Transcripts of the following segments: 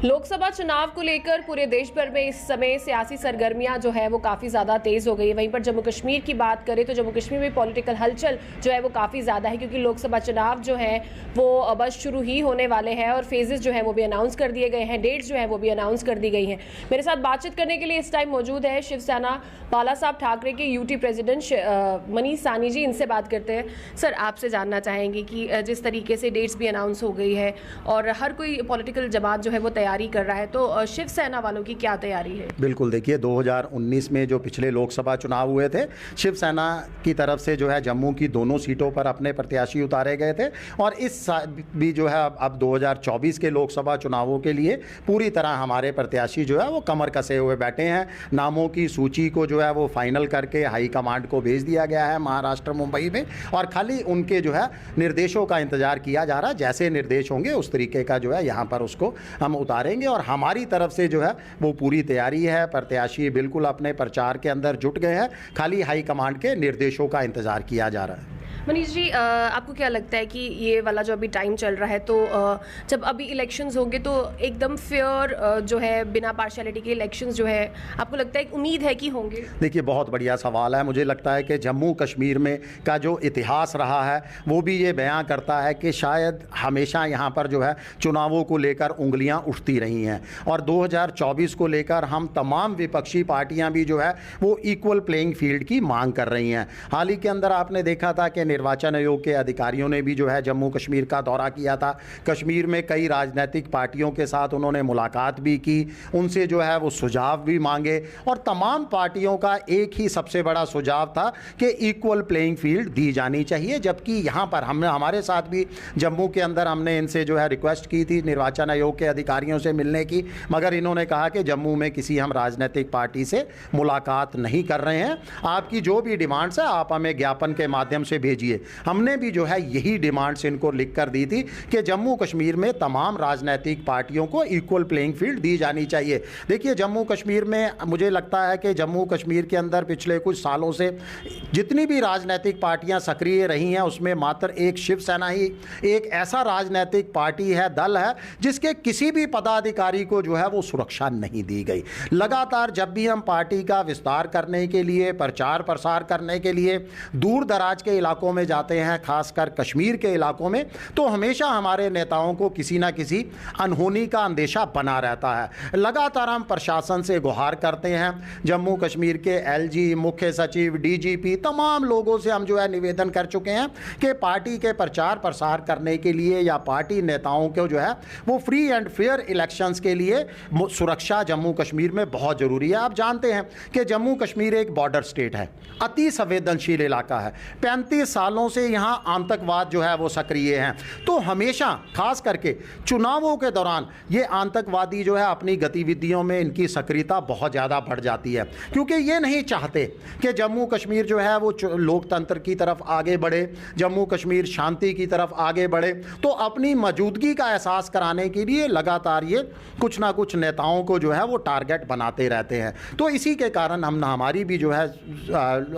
लोकसभा चुनाव को लेकर पूरे देश भर में इस समय सियासी सरगर्मियां जो है वो काफ़ी ज़्यादा तेज़ हो गई है। वहीं पर जम्मू कश्मीर की बात करें तो जम्मू कश्मीर में पॉलिटिकल हलचल जो है वो काफ़ी ज़्यादा है, क्योंकि लोकसभा चुनाव जो है वो बस शुरू ही होने वाले हैं और फेजेस जो है वो भी अनाउंस कर दिए गए हैं, डेट्स जो है वो भी अनाउंस कर दी गई हैं। मेरे साथ बातचीत करने के लिए इस टाइम मौजूद है शिवसेना बाला साहब ठाकरे के यूटी प्रेसिडेंट मनीष साहनी जी। इनसे बात करते हैं। सर, आपसे जानना चाहेंगे कि जिस तरीके से डेट्स भी अनाउंस हो गई है और हर कोई पॉलिटिकल जमात जो है वो तैयारी कर रहा है, तो शिवसेना वालों की क्या तैयारी है? बिल्कुल, देखिए 2019 में जो पिछले लोकसभा चुनाव हुए थे, शिवसेना की तरफ से जो है जम्मू की दोनों सीटों पर अपने प्रत्याशी उतारे गए थे और इस भी जो है अब 2024 के लोकसभा चुनावों के लिए पूरी तरह हमारे प्रत्याशी जो है वो कमर कसे हुए बैठे हैं। नामों की सूची को जो है वो फाइनल करके हाईकमांड को भेज दिया गया है महाराष्ट्र मुंबई में और खाली उनके जो है निर्देशों का इंतजार किया जा रहा है। जैसे निर्देश होंगे उस तरीके का जो है यहाँ पर उसको हम उतारेंगे और हमारी तरफ से जो है वो पूरी तैयारी है। प्रत्याशी बिल्कुल अपने प्रचार के अंदर जुट गए हैं, खाली हाईकमांड के निर्देशों का इंतजार किया जा रहा है। मनीष जी, आपको क्या लगता है कि ये वाला जो अभी टाइम चल रहा है, तो जब अभी इलेक्शंस होंगे तो एकदम फेयर जो है बिना पार्शियलिटी के इलेक्शंस जो है, आपको लगता है, उम्मीद है कि होंगे? देखिए, बहुत बढ़िया सवाल है। मुझे लगता है कि जम्मू कश्मीर में का जो इतिहास रहा है वो भी ये बयां करता है कि शायद हमेशा यहाँ पर जो है चुनावों को लेकर उंगलियां उठती रही हैं और 2024 को लेकर हम तमाम विपक्षी पार्टियां भी जो है वो इक्वल प्लेइंग फील्ड की मांग कर रही हैं। हाल ही के अंदर आपने देखा था कि निर्वाचन आयोग के अधिकारियों ने भी जो है जम्मू कश्मीर का दौरा किया था। कश्मीर में कई राजनीतिक पार्टियों के साथ उन्होंने मुलाकात भी की, उनसे जो है वो सुझाव भी मांगे और तमाम पार्टियों का एक ही सबसे बड़ा सुझाव था कि इक्वल प्लेइंग फील्ड दी जानी चाहिए। जबकि यहाँ पर हमने हमारे साथ भी जम्मू के अंदर हमने इनसे जो है रिक्वेस्ट की थी निर्वाचन आयोग के अधिकारियों से मिलने की, मगर इन्होंने कहा कि जम्मू में किसी हम राजनीतिक पार्टी से मुलाकात नहीं कर रहे हैं। आपकी जो भी डिमांड्स है आप हमें ज्ञापन के माध्यम से भेजिए। हमने भी जो है यही डिमांड्स इनको लिख कर दी थी कि जम्मू कश्मीर में तमाम राजनीतिक पार्टियों को इक्वल प्लेइंग फील्ड दी जानी चाहिए। देखिए, जम्मू कश्मीर में मुझे लगता है कि जम्मू कश्मीर के अंदर पिछले कुछ सालों से जितनी भी राजनीतिक पार्टियां सक्रिय रही हैं उसमें मात्र एक शिवसेना ही एक ऐसा राजनीतिक पार्टी है, दल है, जिसके किसी भी पदाधिकारी को जो है वो सुरक्षा नहीं दी गई। लगातार जब भी हम पार्टी का विस्तार करने के लिए, प्रचार प्रसार करने के लिए दूर दराज के इलाकों में जाते हैं, खासकर कश्मीर के इलाकों में, तो हमेशा हमारे नेताओं को किसी ना किसी अनहोनी का अंदेशा बना रहता है। लगातार हम प्रशासन से गुहार करते हैं। जम्मू कश्मीर के एलजी, मुख्य सचिव, डीजीपी, तमाम लोगों से हम जो है निवेदन कर चुके हैं कि पार्टी के प्रचार प्रसार करने के लिए या पार्टी नेताओं को जो है वो फ्री एंड फेयर इलेक्शंस के लिए सुरक्षा जम्मू कश्मीर में बहुत ज़रूरी है। आप जानते हैं कि जम्मू कश्मीर एक बॉर्डर स्टेट है, अति संवेदनशील इलाका है। 35 सालों से यहाँ आतंकवाद जो है वो सक्रिय हैं, तो हमेशा खास करके चुनावों के दौरान ये आतंकवादी जो है अपनी गतिविधियों में इनकी सक्रियता बहुत ज़्यादा बढ़ जाती है, क्योंकि ये नहीं चाहते कि जम्मू कश्मीर जो है वो लोकतंत्र की तरफ आगे बढ़े, जम्मू कश्मीर शांति की तरफ आगे बढ़े। तो अपनी मौजूदगी का एहसास कराने के लिए लगातार ये कुछ ना कुछ नेताओं को जो है वो टारगेट बनाते रहते हैं। तो इसी के कारण हमारी भी जो है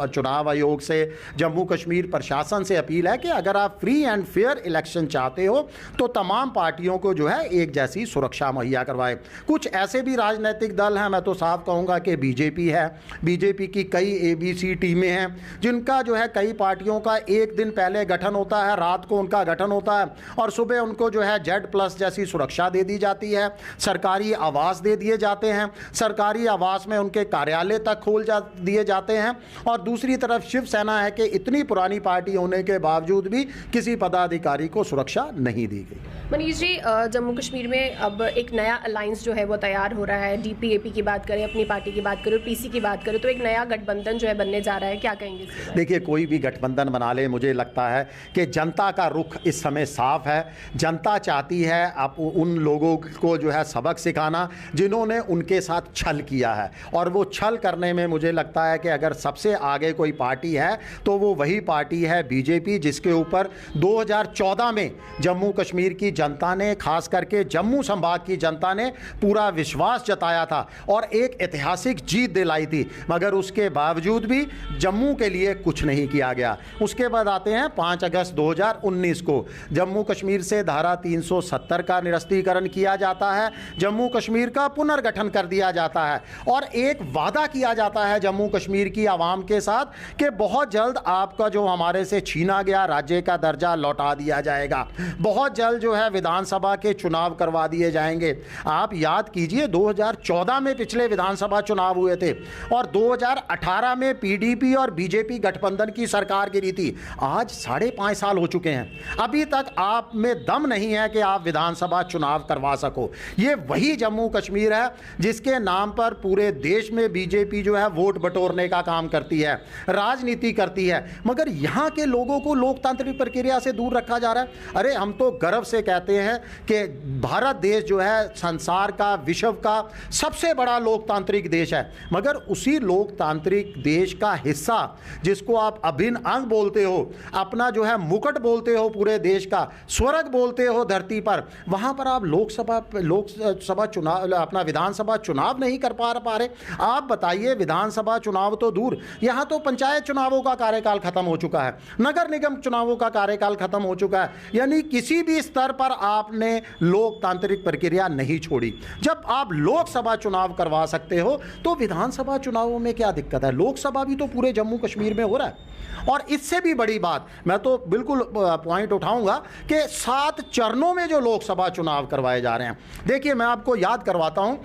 चुनाव आयोग से, जम्मू कश्मीर प्रशासन से अपील है कि अगर आप फ्री एंड फेयर इलेक्शन चाहते हो तो तमाम पार्टियों को जो है एक जैसी सुरक्षा मुहैया करवाए। कुछ ऐसे भी राजनीतिक दल हैं, मैं तो साफ कहूँगा कि बीजेपी है, बीजेपी की कई एबीसी टीमें हैं जिनका जो है कई पार्टियों का एक दिन पहले गठन होता है, रात को उनका गठन होता है और सुबह उनको जो है Z+ जैसी सुरक्षा दे दी जाती है, सरकारी आवास दे दिए जाते हैं, सरकारी आवास में उनके कार्यालय तक खोल दिए जाते हैं। और दूसरी तरफ शिवसेना है कि इतनी पुरानी पार्टी होने के बावजूद भी किसी पदाधिकारी को सुरक्षा नहीं दी गई। मनीष जी, जम्मू कश्मीर में अब एक नया अलायंस जो है वो तैयार हो रहा है। DPAP की बात करें, अपनी पार्टी की बात करें, PC की बात करें, तो एक नया गठबंधन जो है बनने जा रहा है, क्या कहेंगे इसके बारे में? देखिए, कोई भी गठबंधन बना ले, मुझे लगता है कि जनता का रुख इस समय साफ है। जनता चाहती है आप उन लोगों को जो है सबक सिखाना जिन्होंने उनके साथ छल किया है, और वो छल करने में मुझे लगता है कि अगर सबसे आगे कोई पार्टी है तो वो वही पार्टी है बीजेपी, जिसके ऊपर 2014 में जम्मू कश्मीर की जनता ने, खास करके जम्मू संभाग की जनता ने पूरा विश्वास जताया था और एक ऐतिहासिक जीत दिलाई थी, मगर उसके बावजूद भी जम्मू के लिए कुछ नहीं किया गया। उसके बाद आते हैं 5 अगस्त 2019 को जम्मू कश्मीर से धारा 370 का निरस्तीकरण किया जाता है, जम्मू कश्मीर का पुनर्गठन कर दिया जाता है और एक वादा किया जाता है जम्मू कश्मीर की आवाम के साथ कि बहुत जल्द आपका जो हमारे से छीना गया राज्य का दर्जा लौटा दिया जाएगा, बहुत जल्द जो है विधानसभा के चुनाव करवा दिए जाएंगे। आप याद कीजिए 2014 में पिछले विधानसभा चुनाव हुए थे और 2018 में पीडीपी और बीजेपी गठबंधन की सरकार गिरी थी। आज 5.5 साल हो चुके हैं, अभी तक आप में दम नहीं है कि आप विधानसभा चुनाव करवा सको। ये वही जम्मू कश्मीर है जिसके नाम पर पूरे देश में बीजेपी जो है वोट बटोरने का काम करती है, राजनीति करती है, मगर यहाँ के लोगों को लोकतांत्रिक प्रक्रिया से दूर रखा जा रहा है। अरे हम तो गर्व से कहते हैं कि भारत देश जो है संसार का, विश्व का सबसे बड़ा लोकतांत्रिक देश है, मगर उसी लोकतांत्रिक देश का हिस्सा जिसको आप अभिन्न अंग बोलते हो, अपना जो है मुकुट बोलते हो, पूरे देश का स्वर्ग बोलते हो धरती पर, वहाँ पर आप लोकसभा चुनाव, अपना विधानसभा चुनाव नहीं कर पा रहे। आप बताइए, विधानसभा चुनाव तो दूर, यहाँ तो पंचायत चुनावों का कार्यकाल खत्म हो चुका है, नगर निगम चुनावों का कार्यकाल खत्म हो चुका है, यानी किसी भी स्तर पर आपने लोकतांत्रिक प्रक्रिया नहीं छोड़ी। जब आप लोकसभा चुनाव करवा सकते हो तो विधानसभा चुनावों में क्या दिक्कत है? लोकसभा भी तो पूरे जम्मू कश्मीर में हो रहा है। और इससे भी बड़ी बात मैं तो बिल्कुल पॉइंट उठाऊंगा कि 7 चरणों में जो लोकसभा चुनाव करवाए जा रहे हैं। देखिए, मैं आपको याद करवाता हूं,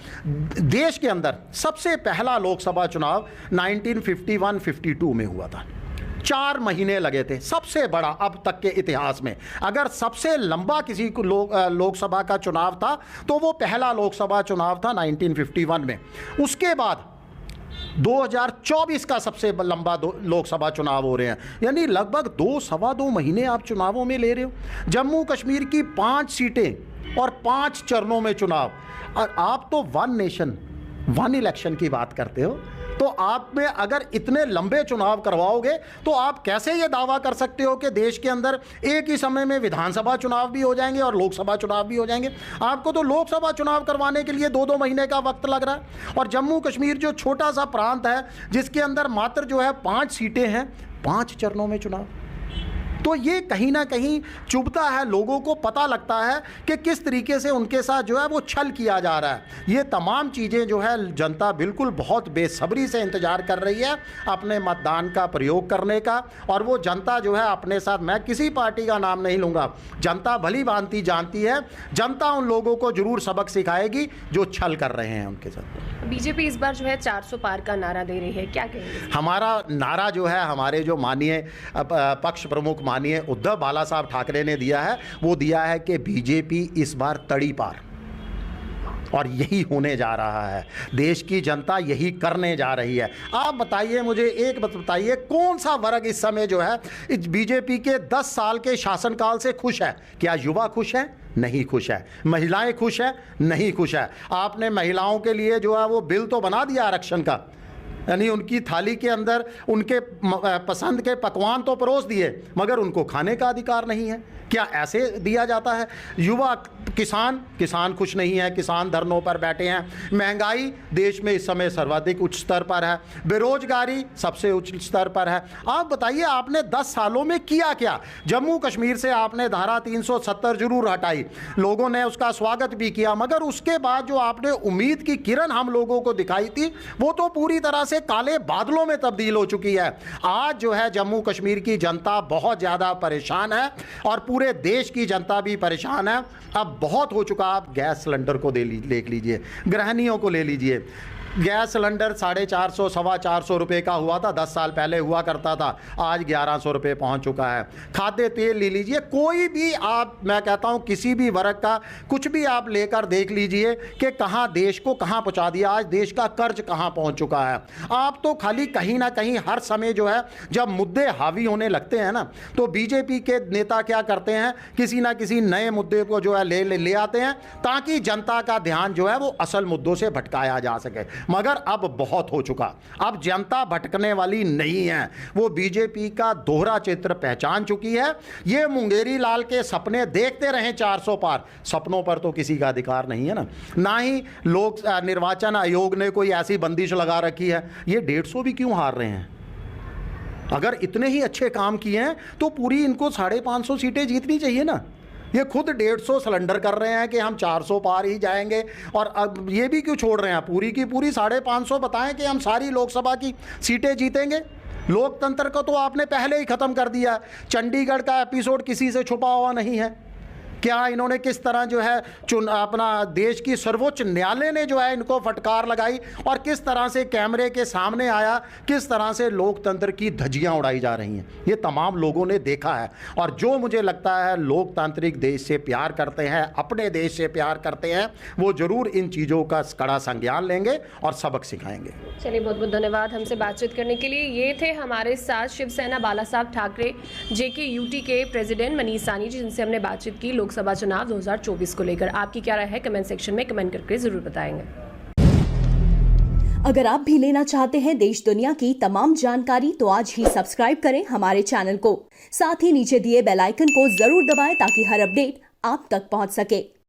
देश के अंदर सबसे पहला लोकसभा चुनाव 1951-52 में हुआ था। 4 महीने लगे थे, सबसे बड़ा अब तक के इतिहास में। अगर सबसे लंबा किसी को लोकसभा का चुनाव था तो वो पहला लोकसभा चुनाव था 1951 में। उसके बाद 2024 का सबसे लंबा लोकसभा चुनाव हो रहे हैं, यानी लगभग 2-2.25 महीने आप चुनावों में ले रहे हो। जम्मू कश्मीर की 5 सीटें और 5 चरणों में चुनाव, और आप तो 1 नेशन 1 इलेक्शन की बात करते हो। तो आप में अगर इतने लंबे चुनाव करवाओगे तो आप कैसे ये दावा कर सकते हो कि देश के अंदर एक ही समय में विधानसभा चुनाव भी हो जाएंगे और लोकसभा चुनाव भी हो जाएंगे? आपको तो लोकसभा चुनाव करवाने के लिए 2-2 महीने का वक्त लग रहा है। और जम्मू कश्मीर जो छोटा सा प्रांत है जिसके अंदर मात्र जो है 5 सीटें हैं, 5 चरणों में चुनाव। तो ये कहीं ना कहीं चुभता है, लोगों को पता लगता है कि किस तरीके से उनके साथ जो है वो छल किया जा रहा है। ये तमाम चीज़ें जो है जनता बिल्कुल बहुत बेसब्री से इंतज़ार कर रही है अपने मतदान का प्रयोग करने का। और वो जनता जो है अपने साथ, मैं किसी पार्टी का नाम नहीं लूँगा, जनता भली भांति जानती है, जनता उन लोगों को जरूर सबक सिखाएगी जो छल कर रहे हैं उनके साथ। बीजेपी इस बार जो है 400 पार का नारा दे रही है, क्या कहेंगे? हमारा नारा जो है, हमारे जो माननीय पक्ष प्रमुख माननीय उद्धव बाला साहब ठाकरे ने दिया है, वो दिया है कि बीजेपी इस बार तड़ी पार, और यही होने जा रहा है। देश की जनता यही करने जा रही है। आप बताइए, मुझे एक बात बताइए, कौन सा वर्ग इस समय जो है इस बीजेपी के 10 साल के शासनकाल से खुश है? क्या युवा खुश है? नहीं खुश है। महिलाएं खुश है? नहीं खुश है। आपने महिलाओं के लिए जो है वो बिल तो बना दिया आरक्षण का, यानी उनकी थाली के अंदर उनके पसंद के पकवान तो परोस दिए, मगर उनको खाने का अधिकार नहीं है। क्या ऐसे दिया जाता है? युवा, किसान खुश नहीं है, किसान धरनों पर बैठे हैं। महंगाई देश में इस समय सर्वाधिक उच्च स्तर पर है, बेरोजगारी सबसे उच्च स्तर पर है। आप बताइए, आपने 10 सालों में किया क्या? जम्मू कश्मीर से आपने धारा 370 जरूर हटाई, लोगों ने उसका स्वागत भी किया, मगर उसके बाद जो आपने उम्मीद की किरण हम लोगों को दिखाई थी, वो तो पूरी तरह से काले बादलों में तब्दील हो चुकी है। आज जो है जम्मू कश्मीर की जनता बहुत ज़्यादा परेशान है और पूरे देश की जनता भी परेशान है। अब बहुत हो चुका। आप गैस सिलेंडर को देख लीजिए, गृहिणियों को ले लीजिए। गैस सिलेंडर 450 425 रुपये का हुआ था, 10 साल पहले हुआ करता था, आज 1100 रुपये पहुँच चुका है। खाद्य तेल ले लीजिए, कोई भी आप, मैं कहता हूँ किसी भी वर्ग का कुछ भी आप लेकर देख लीजिए कि कहाँ देश को कहाँ पहुँचा दिया, आज देश का कर्ज कहाँ पहुँच चुका है। आप तो खाली कहीं ना कहीं हर समय जो है जब मुद्दे हावी होने लगते हैं ना, तो बीजेपी के नेता क्या करते हैं, किसी ना किसी नए मुद्दे को जो है ले आते हैं ताकि जनता का ध्यान जो है वो असल मुद्दों से भटकाया जा सके। मगर अब बहुत हो चुका। अब जनता भटकने वाली नहीं है, वो बीजेपी का दोहरा चित्र पहचान चुकी है। ये मुंगेरी लाल के सपने देखते रहे 400 पार, सपनों पर तो किसी का अधिकार नहीं है ना ही लोक निर्वाचन आयोग ने कोई ऐसी बंदिश लगा रखी है। ये 150 भी क्यों हार रहे हैं? अगर इतने ही अच्छे काम किए हैं तो पूरी इनको 550 सीटें जीतनी चाहिए ना। ये खुद 150 सिलेंडर कर रहे हैं कि हम 400 पार ही जाएंगे, और अब ये भी क्यों छोड़ रहे हैं? पूरी की पूरी 550 बताएं कि हम सारी लोकसभा की सीटें जीतेंगे। लोकतंत्र को तो आपने पहले ही ख़त्म कर दिया। चंडीगढ़ का एपिसोड किसी से छुपा हुआ नहीं है। क्या इन्होंने किस तरह जो है अपना देश की सर्वोच्च न्यायालय ने जो है इनको फटकार लगाई, और किस तरह से कैमरे के सामने आया, किस तरह से लोकतंत्र की धज्जियां उड़ाई जा रही हैं, ये तमाम लोगों ने देखा है। और जो मुझे लगता है लोकतांत्रिक देश से प्यार करते हैं, अपने देश से प्यार करते हैं, वो ज़रूर इन चीज़ों का कड़ा संज्ञान लेंगे और सबक सिखाएंगे। चलिए, बहुत बहुत धन्यवाद हमसे बातचीत करने के लिए। ये थे हमारे साथ शिवसेना बाला साहब ठाकरे JK UT के प्रेसिडेंट मनीष साहनी जी, जिनसे हमने बातचीत की लोकसभा चुनाव 2024 को लेकर। आपकी क्या राय है कमेंट सेक्शन में कमेंट करके जरूर बताएंगे। अगर आप भी लेना चाहते हैं देश दुनिया की तमाम जानकारी तो आज ही सब्सक्राइब करें हमारे चैनल को। साथ ही नीचे दिए बेल आइकन को जरूर दबाएं ताकि हर अपडेट आप तक पहुंच सके।